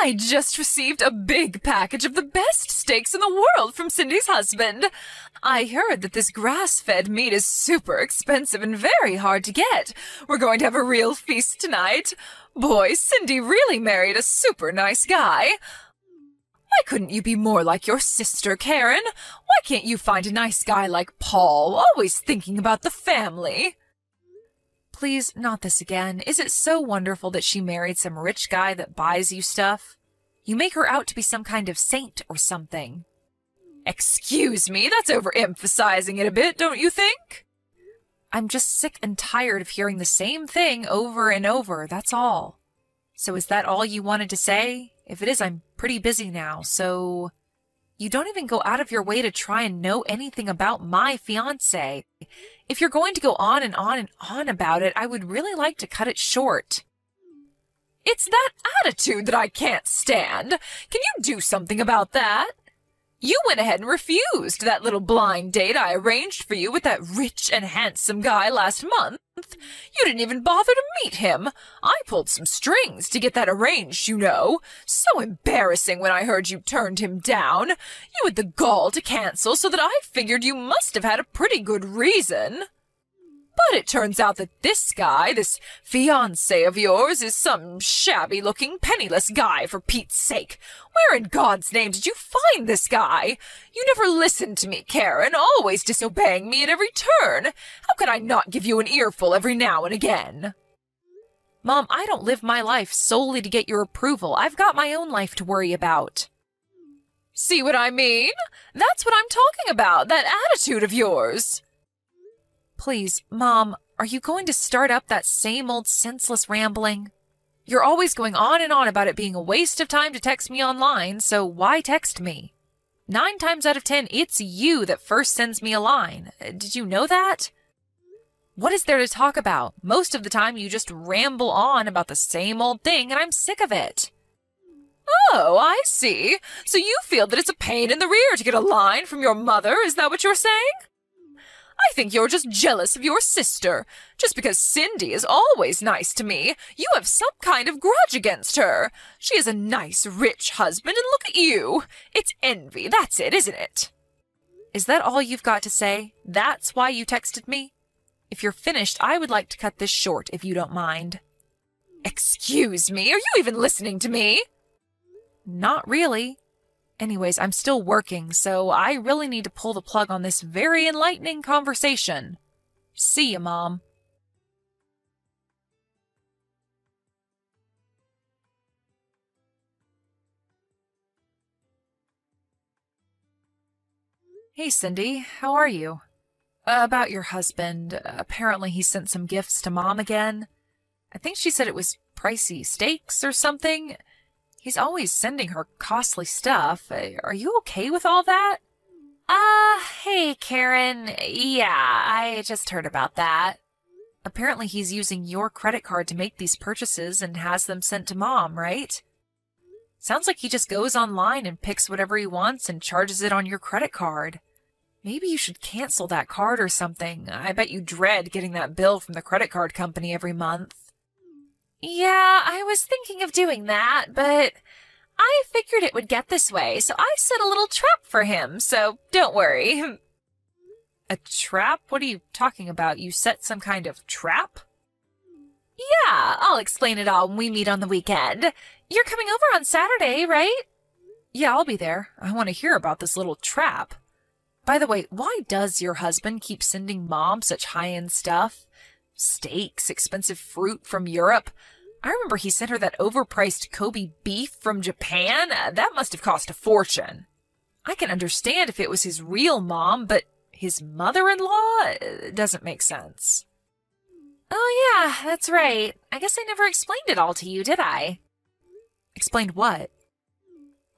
I just received a big package of the best steaks in the world from Cindy's husband. I heard that this grass-fed meat is super expensive and very hard to get. We're going to have a real feast tonight. Boy, Cindy really married a super nice guy. Why couldn't you be more like your sister, Karen? Why can't you find a nice guy like Paul, always thinking about the family? Please, not this again. Is it so wonderful that she married some rich guy that buys you stuff? You make her out to be some kind of saint or something. Excuse me, that's overemphasizing it a bit, don't you think? I'm just sick and tired of hearing the same thing over and over, that's all. So is that all you wanted to say? If it is, I'm pretty busy now, so... You don't even go out of your way to try and know anything about my fiancé. If you're going to go on and on and on about it, I would really like to cut it short. It's that attitude that I can't stand. Can you do something about that? You went ahead and refused that little blind date I arranged for you with that rich and handsome guy last month. You didn't even bother to meet him. I pulled some strings to get that arranged, you know. So embarrassing when I heard you turned him down. You had the gall to cancel, so that I figured you must have had a pretty good reason. But it turns out that this guy, this fiancé of yours, is some shabby-looking, penniless guy, for Pete's sake. Where in God's name did you find this guy? You never listened to me, Karen, always disobeying me at every turn. How could I not give you an earful every now and again? Mom, I don't live my life solely to get your approval. I've got my own life to worry about. See what I mean? That's what I'm talking about, that attitude of yours. Please, Mom, are you going to start up that same old senseless rambling? You're always going on and on about it being a waste of time to text me online, so why text me? 9 times out of 10, it's you that first sends me a line. Did you know that? What is there to talk about? Most of the time you just ramble on about the same old thing, and I'm sick of it. Oh, I see. So you feel that it's a pain in the rear to get a line from your mother, is that what you're saying? I think you're just jealous of your sister. Just because Cindy is always nice to me, you have some kind of grudge against her. She has a nice, rich husband, and look at you. It's envy, that's it, isn't it? Is that all you've got to say? That's why you texted me? If you're finished, I would like to cut this short, if you don't mind. Excuse me, are you even listening to me? Not really. Anyways, I'm still working, so I really need to pull the plug on this very enlightening conversation. See ya, Mom. Hey, Cindy. How are you? About your husband. Apparently he sent some gifts to Mom again. I think she said it was pricey steaks or something. He's always sending her costly stuff. Are you okay with all that? Hey, Karen. Yeah, I just heard about that. Apparently he's using your credit card to make these purchases and has them sent to Mom, right? Sounds like he just goes online and picks whatever he wants and charges it on your credit card. Maybe you should cancel that card or something. I bet you dread getting that bill from the credit card company every month. Yeah, I was thinking of doing that, but I figured it would get this way, so I set a little trap for him, so don't worry. A trap? What are you talking about? You set some kind of trap? Yeah, I'll explain it all when we meet on the weekend. You're coming over on Saturday, right? Yeah, I'll be there. I want to hear about this little trap. By the way, why does your husband keep sending Mom such high-end stuff? Steaks, expensive fruit from Europe. I remember he sent her that overpriced Kobe beef from Japan. That must have cost a fortune. I can understand if it was his real mom, but his mother-in-law doesn't make sense. Oh yeah, that's right. I guess I never explained it all to you, did I? Explained what?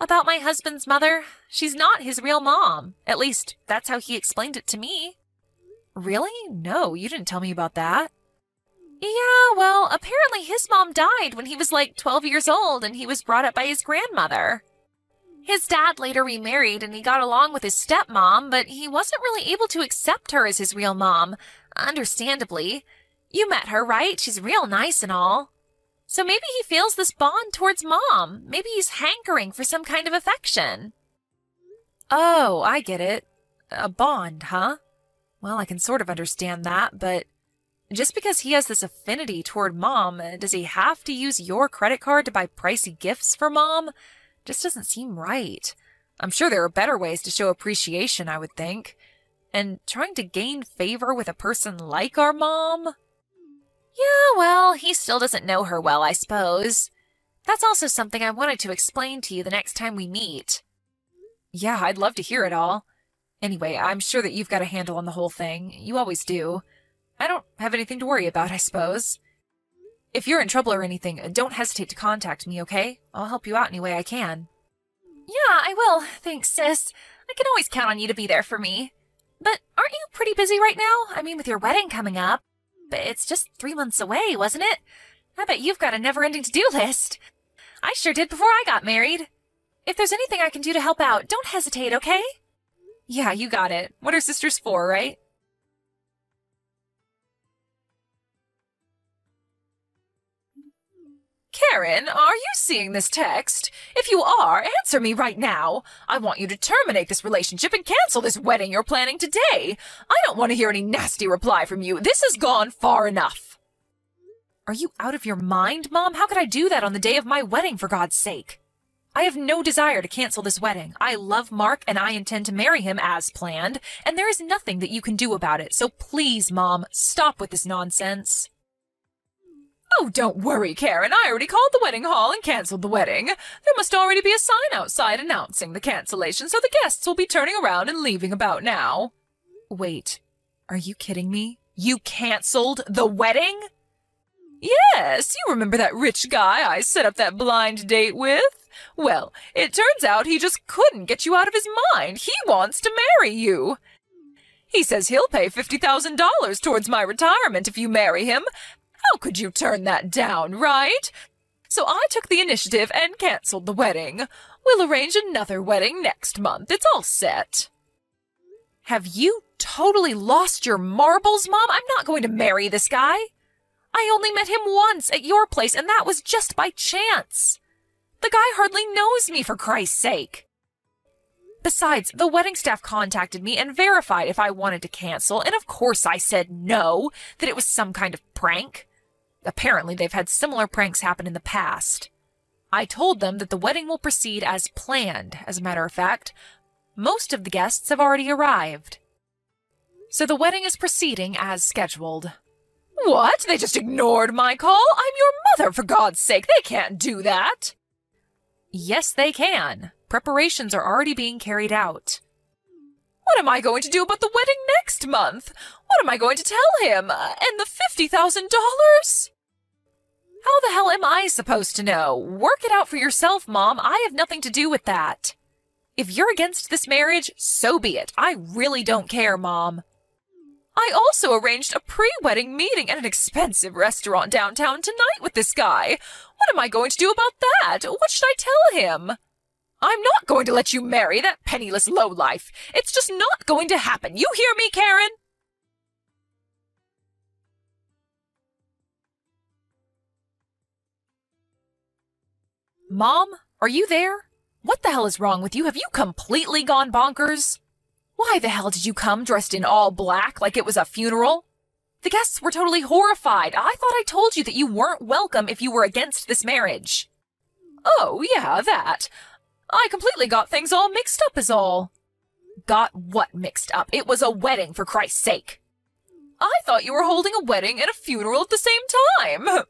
About my husband's mother. She's not his real mom. At least, that's how he explained it to me. Really? No, you didn't tell me about that. Yeah, well, apparently his mom died when he was like 12 years old and he was brought up by his grandmother. His dad later remarried and he got along with his stepmom, but he wasn't really able to accept her as his real mom, understandably. You met her, right? She's real nice and all. So maybe he feels this bond towards Mom. Maybe he's hankering for some kind of affection. Oh, I get it. A bond, huh? Well, I can sort of understand that, but just because he has this affinity toward Mom, does he have to use your credit card to buy pricey gifts for Mom? Just doesn't seem right. I'm sure there are better ways to show appreciation, I would think. And trying to gain favor with a person like our Mom? Yeah, well, he still doesn't know her well, I suppose. That's also something I wanted to explain to you the next time we meet. Yeah, I'd love to hear it all. Anyway, I'm sure that you've got a handle on the whole thing. You always do. I don't have anything to worry about, I suppose. If you're in trouble or anything, don't hesitate to contact me, okay? I'll help you out any way I can. Yeah, I will. Thanks, sis. I can always count on you to be there for me. But aren't you pretty busy right now? I mean, with your wedding coming up. But it's just 3 months away, wasn't it? I bet you've got a never-ending to-do list. I sure did before I got married. If there's anything I can do to help out, don't hesitate, okay? Yeah, you got it. What are sisters for, right? Karen, are you seeing this text? If you are, answer me right now. I want you to terminate this relationship and cancel this wedding you're planning today. I don't want to hear any nasty reply from you. This has gone far enough. Are you out of your mind, Mom? How could I do that on the day of my wedding, for God's sake? I have no desire to cancel this wedding. I love Mark and I intend to marry him as planned, and there is nothing that you can do about it. So please, Mom, stop with this nonsense. Oh, don't worry, Karen. I already called the wedding hall and canceled the wedding. There must already be a sign outside announcing the cancellation, so the guests will be turning around and leaving about now. Wait, are you kidding me? You canceled the wedding? Yes, you remember that rich guy I set up that blind date with? Well, it turns out he just couldn't get you out of his mind. He wants to marry you. He says he'll pay $50,000 towards my retirement if you marry him. How could you turn that down, right? So I took the initiative and canceled the wedding. We'll arrange another wedding next month. It's all set. Have you totally lost your marbles, Mom? I'm not going to marry this guy. I only met him once at your place, and that was just by chance. The guy hardly knows me, for Christ's sake. Besides, the wedding staff contacted me and verified if I wanted to cancel, and of course I said no, that it was some kind of prank. Apparently, they've had similar pranks happen in the past. I told them that the wedding will proceed as planned. As a matter of fact, most of the guests have already arrived. So the wedding is proceeding as scheduled. What? They just ignored my call? I'm your mother, for God's sake. They can't do that. Yes, they can. Preparations are already being carried out. What am I going to do about the wedding next month? What am I going to tell him? And the $50,000? How the hell am I supposed to know? Work it out for yourself, Mom. I have nothing to do with that. If you're against this marriage, so be it. I really don't care, Mom. I also arranged a pre-wedding meeting at an expensive restaurant downtown tonight with this guy. What am I going to do about that? What should I tell him? I'm not going to let you marry that penniless lowlife. It's just not going to happen. You hear me, Karen? Mom, are you there? What the hell is wrong with you? Have you completely gone bonkers? Why the hell did you come dressed in all black like it was a funeral? The guests were totally horrified. I thought I told you that you weren't welcome if you were against this marriage. Oh, yeah, that. I completely got things all mixed up is all. Got what mixed up? It was a wedding, for Christ's sake. I thought you were holding a wedding and a funeral at the same time.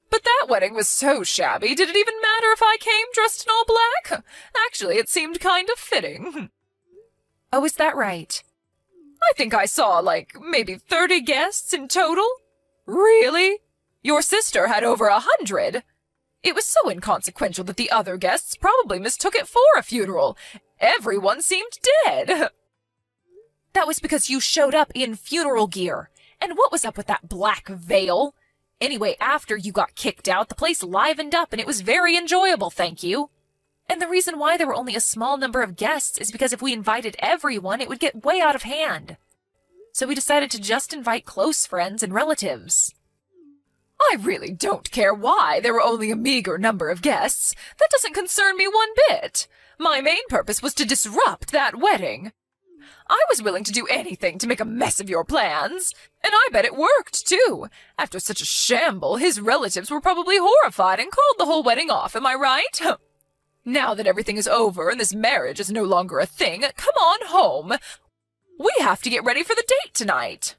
But that wedding was so shabby, did it even matter if I came dressed in all black? Actually, it seemed kind of fitting. Oh, is that right? I think I saw, maybe 30 guests in total. Really? Your sister had over 100. It was so inconsequential that the other guests probably mistook it for a funeral. Everyone seemed dead. That was because you showed up in funeral gear. And what was up with that black veil? Anyway, after you got kicked out, the place livened up and it was very enjoyable, thank you. And the reason why there were only a small number of guests is because if we invited everyone, it would get way out of hand. So we decided to just invite close friends and relatives. I really don't care why there were only a meager number of guests. That doesn't concern me one bit. My main purpose was to disrupt that wedding. I was willing to do anything to make a mess of your plans, and I bet it worked, too. After such a shamble, his relatives were probably horrified and called the whole wedding off, am I right? Now that everything is over and this marriage is no longer a thing, come on home. We have to get ready for the date tonight.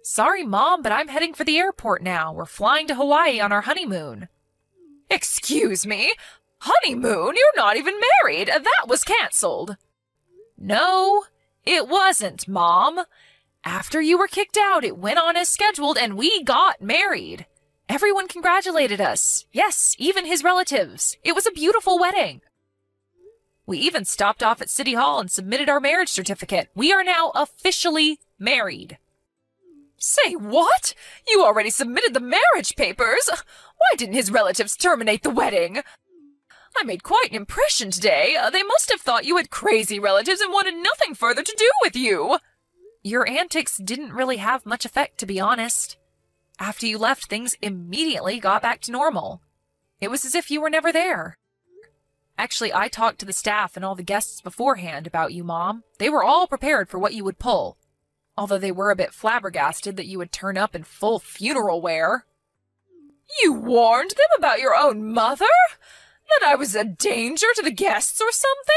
Sorry, Mom, but I'm heading for the airport now. We're flying to Hawaii on our honeymoon. Excuse me? Honeymoon? You're not even married. That was canceled. No, it wasn't, Mom. After you were kicked out, it went on as scheduled and we got married. Everyone congratulated us. Yes, even his relatives. It was a beautiful wedding. We even stopped off at City Hall and submitted our marriage certificate. We are now officially married. Say what? You already submitted the marriage papers? Why didn't his relatives terminate the wedding? I made quite an impression today. They must have thought you had crazy relatives and wanted nothing further to do with you. Your antics didn't really have much effect, to be honest. After you left, things immediately got back to normal. It was as if you were never there. Actually, I talked to the staff and all the guests beforehand about you, Mom. They were all prepared for what you would pull. Although they were a bit flabbergasted that you would turn up in full funeral wear. You warned them about your own mother? That I was a danger to the guests or something?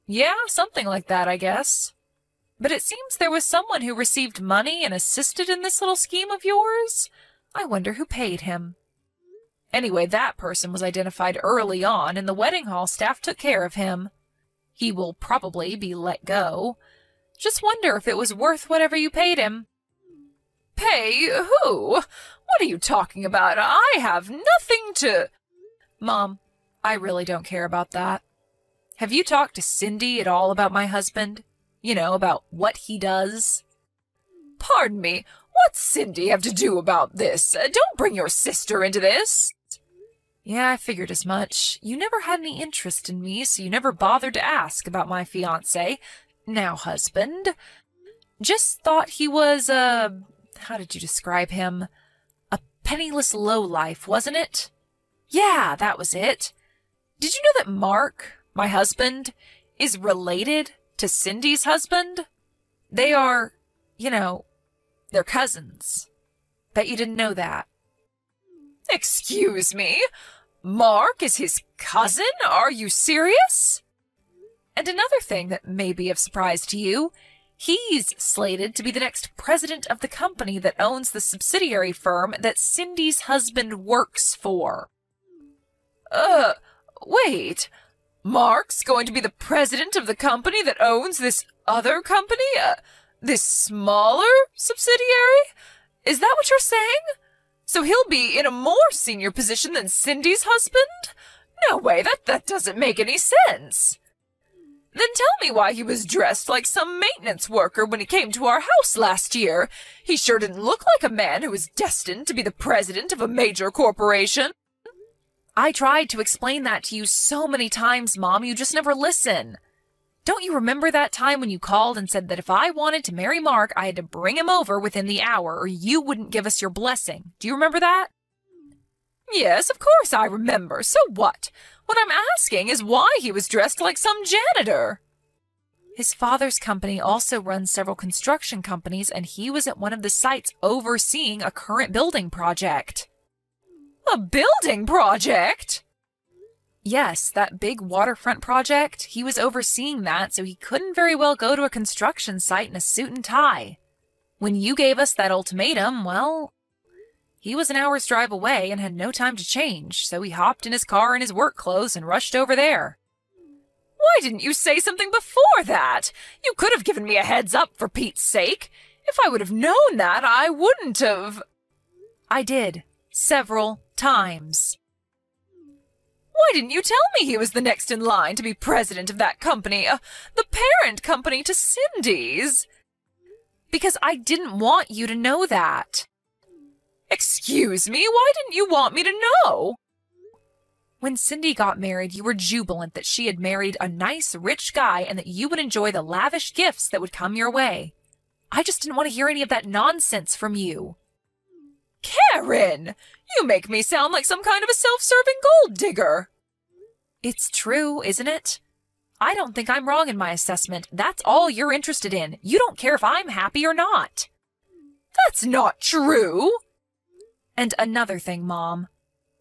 Yeah, something like that, I guess. But it seems there was someone who received money and assisted in this little scheme of yours. I wonder who paid him. Anyway, that person was identified early on, and the wedding hall staff took care of him. He will probably be let go. Just wonder if it was worth whatever you paid him. Pay who? What are you talking about? I have nothing to... Mom, I really don't care about that. Have you talked to Cindy at all about my husband? You know, about what he does? Pardon me, what's Cindy have to do about this? Don't bring your sister into this. Yeah, I figured as much. You never had any interest in me, so you never bothered to ask about my fiancé. Now husband. Just thought he was, how did you describe him? A penniless lowlife, wasn't it? Yeah, that was it. Did you know that Mark, my husband, is related to Cindy's husband? They are, you know, they're cousins. Bet you didn't know that. Excuse me? Mark is his cousin? Are you serious? And another thing that may be of surprise to you, he's slated to be the next president of the company that owns the subsidiary firm that Cindy's husband works for. Wait. Mark's going to be the president of the company that owns this other company? This smaller subsidiary? Is that what you're saying? So he'll be in a more senior position than Cindy's husband? No way, that doesn't make any sense. Then tell me why he was dressed like some maintenance worker when he came to our house last year. He sure didn't look like a man who was destined to be the president of a major corporation. I tried to explain that to you so many times, Mom, you just never listen. Don't you remember that time when you called and said that if I wanted to marry Mark, I had to bring him over within the hour or you wouldn't give us your blessing? Do you remember that? Yes, of course I remember. So what? What I'm asking is why he was dressed like some janitor. His father's company also runs several construction companies, and he was at one of the sites overseeing a current building project. A building project? Yes, that big waterfront project. He was overseeing that, so he couldn't very well go to a construction site in a suit and tie. When you gave us that ultimatum, well, he was an hour's drive away and had no time to change, so he hopped in his car in his work clothes and rushed over there. Why didn't you say something before that? You could have given me a heads up, for Pete's sake. If I would have known that, I wouldn't have... I did. Several times. Why didn't you tell me he was the next in line to be president of that company, the parent company to Cindy's? Because I didn't want you to know that. Excuse me, why didn't you want me to know? When Cindy got married, you were jubilant that she had married a nice, rich guy and that you would enjoy the lavish gifts that would come your way. I just didn't want to hear any of that nonsense from you. Karen! You make me sound like some kind of a self-serving gold digger. It's true, isn't it? I don't think I'm wrong in my assessment. That's all you're interested in. You don't care if I'm happy or not. That's not true. And another thing, Mom.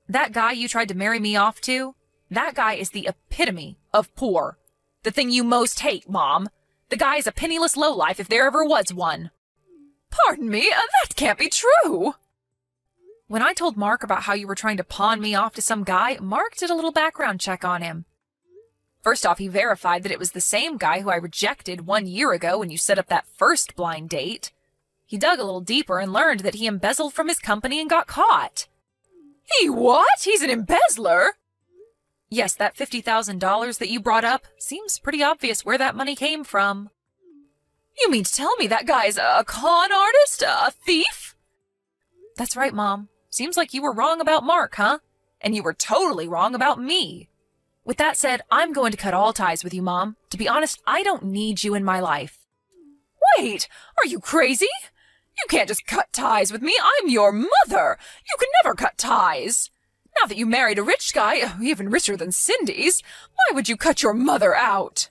That guy you tried to marry me off to, that guy is the epitome of poor. The thing you most hate, Mom. The guy is a penniless lowlife if there ever was one. Pardon me, that can't be true. When I told Mark about how you were trying to pawn me off to some guy, Mark did a little background check on him. First off, he verified that it was the same guy who I rejected 1 year ago when you set up that first blind date. He dug a little deeper and learned that he embezzled from his company and got caught. He what? He's an embezzler? Yes, that $50,000 that you brought up seems pretty obvious where that money came from. You mean to tell me that guy's a con artist? A thief? That's right, Mom. Seems like you were wrong about Mark, huh? And you were totally wrong about me. With that said, I'm going to cut all ties with you, Mom. To be honest, I don't need you in my life. Wait, are you crazy? You can't just cut ties with me. I'm your mother. You can never cut ties. Now that you married a rich guy, even richer than Cindy's, why would you cut your mother out?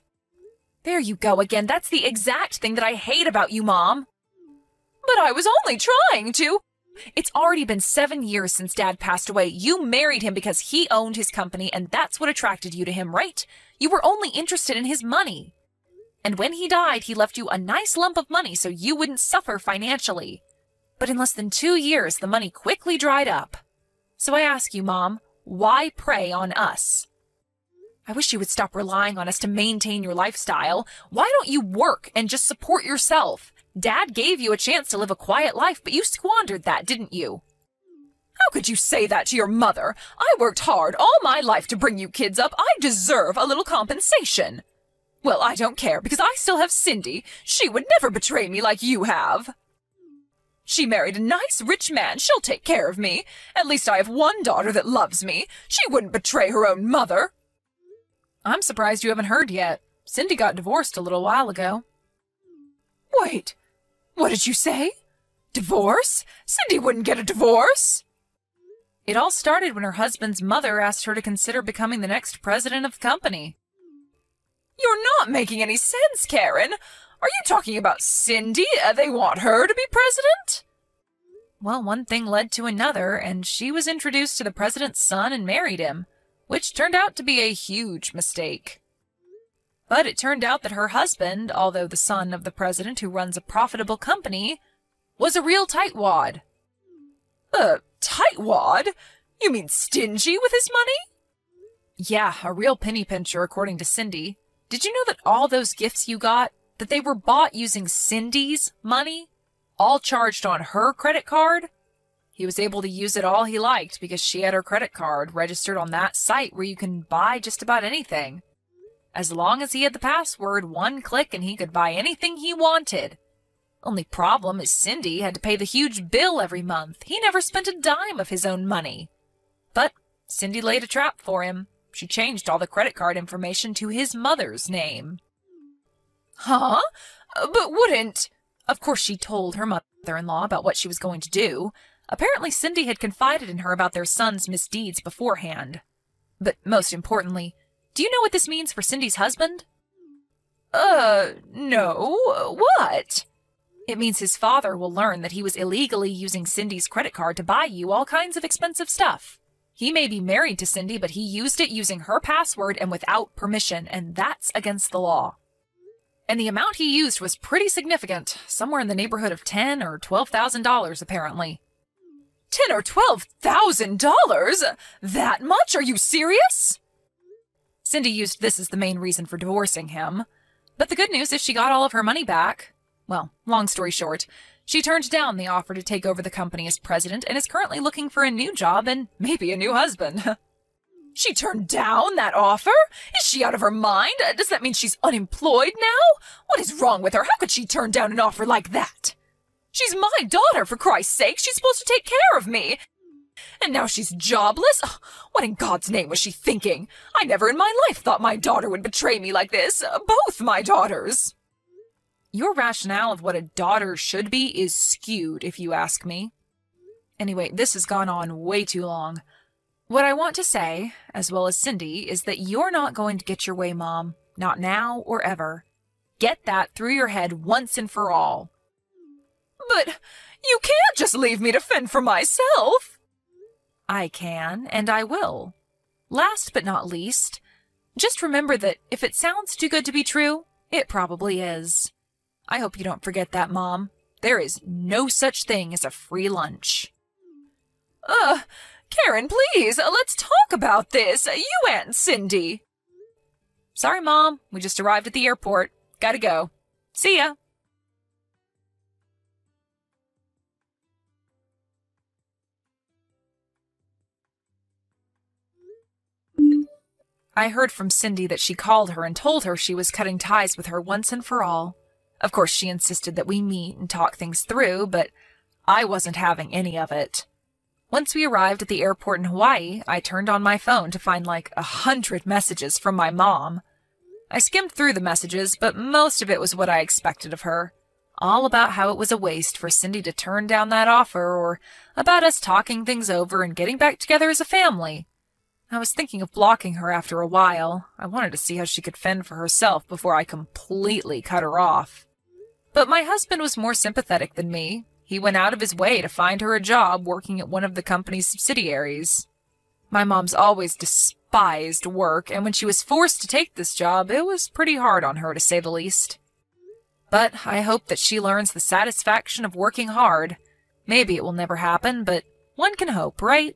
There you go again. That's the exact thing that I hate about you, Mom. But I was only trying to. It's already been 7 years since Dad passed away. You married him because he owned his company, and that's what attracted you to him, right? You were only interested in his money. And when he died, he left you a nice lump of money so you wouldn't suffer financially. But in less than 2 years, the money quickly dried up. So I ask you, Mom, why prey on us? I wish you would stop relying on us to maintain your lifestyle. Why don't you work and just support yourself? Dad gave you a chance to live a quiet life, but you squandered that, didn't you? How could you say that to your mother? I worked hard all my life to bring you kids up. I deserve a little compensation. Well, I don't care, because I still have Cindy. She would never betray me like you have. She married a nice, rich man. She'll take care of me. At least I have one daughter that loves me. She wouldn't betray her own mother. I'm surprised you haven't heard yet. Cindy got divorced a little while ago. Wait, what did you say? Divorce? Cindy wouldn't get a divorce. It all started when her husband's mother asked her to consider becoming the next president of the company. You're not making any sense, Karen. Are you talking about Cindy? They want her to be president? Well, one thing led to another, and she was introduced to the president's son and married him, which turned out to be a huge mistake. But it turned out that her husband, although the son of the president who runs a profitable company, was a real tightwad. Tightwad? You mean stingy with his money? Yeah, a real penny pincher, according to Cindy. Did you know that all those gifts you got, that they were bought using Cindy's money? All charged on her credit card? He was able to use it all he liked because she had her credit card registered on that site where you can buy just about anything. As long as he had the password, one click and he could buy anything he wanted. Only problem is Cindy had to pay the huge bill every month. He never spent a dime of his own money. But Cindy laid a trap for him. She changed all the credit card information to his mother's name. Huh? But wouldn't... Of course she told her mother-in-law about what she was going to do. Apparently Cindy had confided in her about their son's misdeeds beforehand. But most importantly, do you know what this means for Cindy's husband? No. What? It means his father will learn that he was illegally using Cindy's credit card to buy you all kinds of expensive stuff. He may be married to Cindy, but he used it using her password and without permission, and that's against the law. And the amount he used was pretty significant, somewhere in the neighborhood of $10,000 or $12,000 apparently. $10,000 or $12,000? That much? Are you serious? Cindy used this as the main reason for divorcing him. But the good news is she got all of her money back. Well, long story short, she turned down the offer to take over the company as president and is currently looking for a new job and maybe a new husband. She turned down that offer? Is she out of her mind? Does that mean she's unemployed now? What is wrong with her? How could she turn down an offer like that? She's my daughter, for Christ's sake. She's supposed to take care of me. And now she's jobless? Oh, what in God's name was she thinking? I never in my life thought my daughter would betray me like this. Both my daughters. Your rationale of what a daughter should be is skewed, if you ask me. Anyway, this has gone on way too long. What I want to say, as well as Cindy, is that you're not going to get your way, Mom. Not now or ever. Get that through your head once and for all. But you can't just leave me to fend for myself. I can, and I will. Last but not least, just remember that if it sounds too good to be true, it probably is. I hope you don't forget that, Mom. There is no such thing as a free lunch. Karen, please, let's talk about this. You and Cindy. Sorry, Mom. We just arrived at the airport. Gotta go. See ya. I heard from Cindy that she called her and told her she was cutting ties with her once and for all. Of course, she insisted that we meet and talk things through, but I wasn't having any of it. Once we arrived at the airport in Hawaii, I turned on my phone to find like 100 messages from my mom. I skimmed through the messages, but most of it was what I expected of her. All about how it was a waste for Cindy to turn down that offer, or about us talking things over and getting back together as a family. I was thinking of blocking her after a while. I wanted to see how she could fend for herself before I completely cut her off. But my husband was more sympathetic than me. He went out of his way to find her a job working at one of the company's subsidiaries. My mom's always despised work, and when she was forced to take this job, it was pretty hard on her, to say the least. But I hope that she learns the satisfaction of working hard. Maybe it will never happen, but one can hope, right?